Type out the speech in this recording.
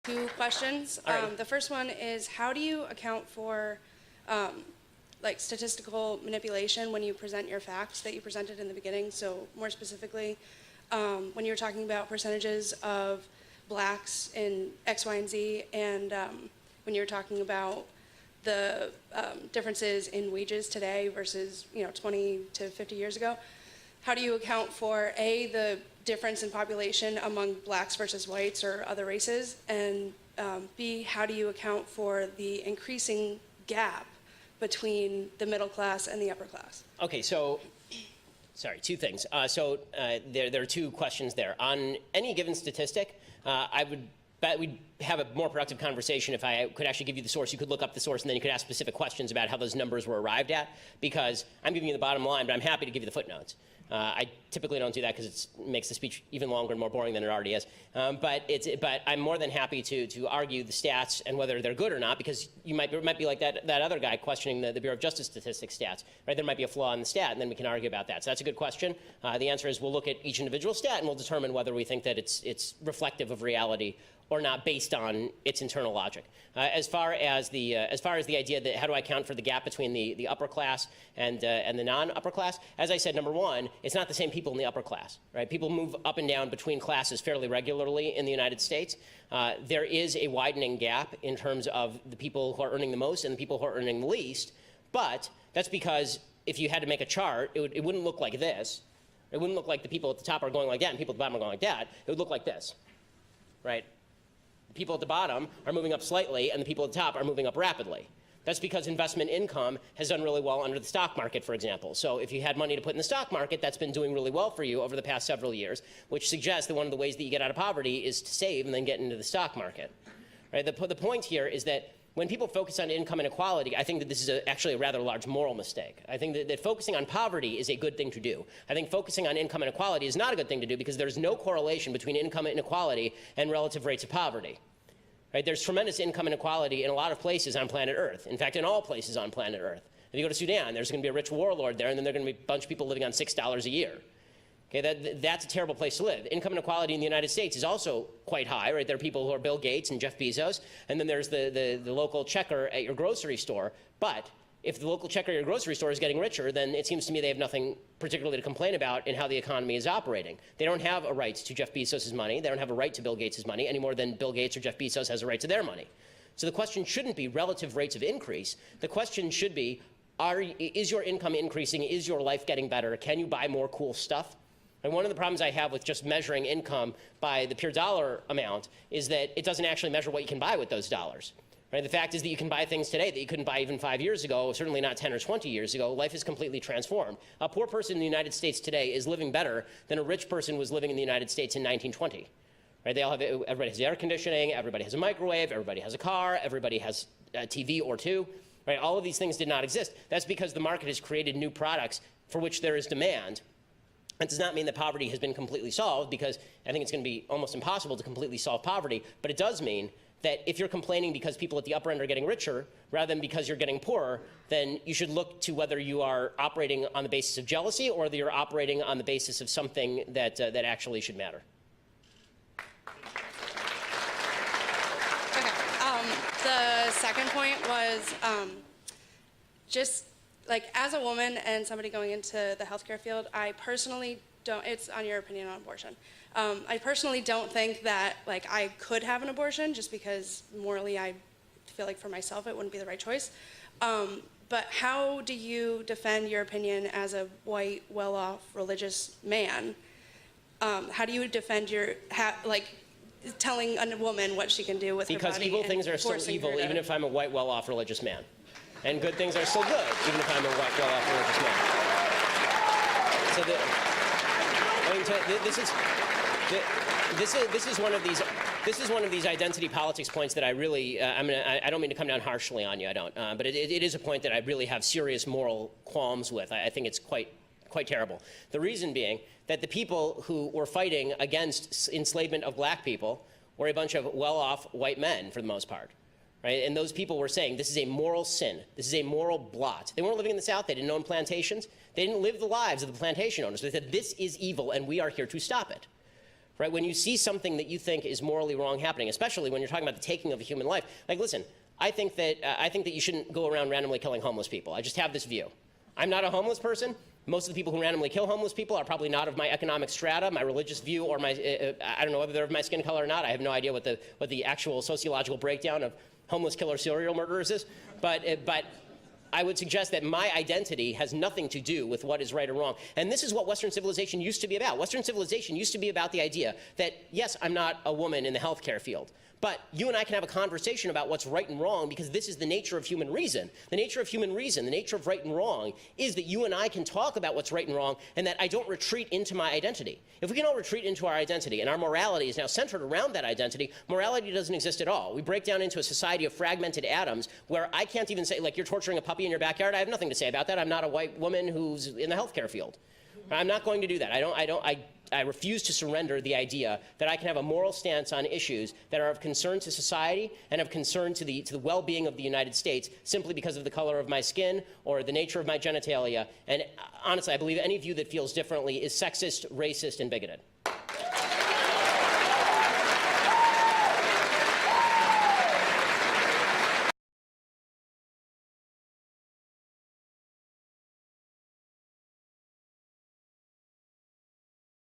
Two questions. The first one is, how do you account for like statistical manipulation when you present your facts that you presented in the beginning? So more specifically, when you were talking about percentages of blacks in X, Y, and Z, and when you were talking about the differences in wages today versus 20 to 50 years ago, how do you account for A, the difference in population among blacks versus whites or other races, and B, how do you account for the increasing gap between the middle class and the upper class? Okay, so, sorry, two things. There are two questions there. On any given statistic, I would bet we'd have a more productive conversation if I could actually give you the source. You could look up the source, and then you could ask specific questions about how those numbers were arrived at, because I'm giving you the bottom line, but I'm happy to give you the footnotes. I typically don't do that because it makes the speech even longer and more boring than it already is. But I'm more than happy to argue the stats and whether they're good or not, because it might be like that other guy questioning the Bureau of Justice Statistics stats, right? There might be a flaw in the stat, and then we can argue about that. So that's a good question. The answer is we'll look at each individual stat and we'll determine whether we think that it's reflective of reality or not based on its internal logic. As far as the idea that how do I account for the gap between the upper class and the non-upper class, as I said, number one, it's not the same people in the upper class, right? People move up and down between classes fairly regularly in the United States. There is a widening gap in terms of the people who are earning the most and the people who are earning the least, but that's because if you had to make a chart, it wouldn't look like this. It wouldn't look like the people at the top are going like that and people at the bottom are going like that. It would look like this, right? The people at the bottom are moving up slightly, and the people at the top are moving up rapidly. That's because investment income has done really well under the stock market, for example. So if you had money to put in the stock market, that's been doing really well for you over the past several years, which suggests that one of the ways that you get out of poverty is to save and then get into the stock market. Right? The point here is that when people focus on income inequality, I think that this is actually a rather large moral mistake. I think that focusing on poverty is a good thing to do. I think focusing on income inequality is not a good thing to do because there's no correlation between income inequality and relative rates of poverty. Right? There's tremendous income inequality in a lot of places on planet Earth. In fact, in all places on planet Earth. If you go to Sudan, there's going to be a rich warlord there, and then there are going to be a bunch of people living on $6 a year. Okay, that's a terrible place to live. Income inequality in the United States is also quite high, right? There are people who are Bill Gates and Jeff Bezos, and then there's the local checker at your grocery store. But if the local checker at your grocery store is getting richer, then it seems to me they have nothing particularly to complain about in how the economy is operating. They don't have a right to Jeff Bezos' money. They don't have a right to Bill Gates' money any more than Bill Gates or Jeff Bezos has a right to their money. So the question shouldn't be relative rates of increase. The question should be, is your income increasing? Is your life getting better? Can you buy more cool stuff? And one of the problems I have with just measuring income by the pure dollar amount is that it doesn't actually measure what you can buy with those dollars. Right? The fact is that you can buy things today that you couldn't buy even 5 years ago, certainly not 10 or 20 years ago. Life is completely transformed. A poor person in the United States today is living better than a rich person was living in the United States in 1920. Right? Everybody has air conditioning, everybody has a microwave, everybody has a car, everybody has a TV or two. Right? All of these things did not exist. That's because the market has created new products for which there is demand. That does not mean that poverty has been completely solved, because I think it's going to be almost impossible to completely solve poverty, but it does mean that if you're complaining because people at the upper end are getting richer rather than because you're getting poorer, then you should look to whether you are operating on the basis of jealousy or whether you're operating on the basis of something that actually should matter. Okay. The second point was just like, as a woman and somebody going into the healthcare field, I personally don't, it's on your opinion on abortion. I personally don't think that like I could have an abortion, just because morally I feel like for myself it wouldn't be the right choice. But how do you defend your opinion as a white, well-off, religious man? How do you defend your, telling a woman what she can do with her body? Because evil things are still evil, even if I'm a white, well-off, religious man. And good things are still good, even if I'm a white, well-off, religious man. This is one of these identity politics points that I really I don't mean to come down harshly on you, I don't, but it is a point that I really have serious moral qualms with. I think it's quite terrible. The reason being that the people who were fighting against enslavement of black people were a bunch of well-off white men for the most part. Right? And those people were saying this is a moral sin. This is a moral blot. They weren't living in the South. They didn't own plantations. They didn't live the lives of the plantation owners. They said this is evil and we are here to stop it. right? When you see something that you think is morally wrong happening, especially when you're talking about the taking of a human life, like, listen, I think that you shouldn't go around randomly killing homeless people. I just have this view. I'm not a homeless person. Most of the people who randomly kill homeless people are probably not of my economic strata, my religious view, or my, I don't know whether they're of my skin color or not. I have no idea what the actual sociological breakdown of homeless killer serial murderers is. But I would suggest that my identity has nothing to do with what is right or wrong. And this is what Western civilization used to be about. Western civilization used to be about the idea that, yes, I'm not a woman in the healthcare field, but you and I can have a conversation about what's right and wrong, because this is the nature of human reason. The nature of human reason, the nature of right and wrong, is that you and I can talk about what's right and wrong, and that I don't retreat into my identity. If we can all retreat into our identity, and our morality is now centered around that identity, morality doesn't exist at all. We break down into a society of fragmented atoms where I can't even say, like, you're torturing a puppy in your backyard. I have nothing to say about that. I'm not a white woman who's in the healthcare field. I'm not going to do that. I refuse to surrender the idea that I can have a moral stance on issues that are of concern to society and of concern to the well-being of the United States simply because of the color of my skin or the nature of my genitalia. And honestly, I believe any view that feels differently is sexist, racist, and bigoted.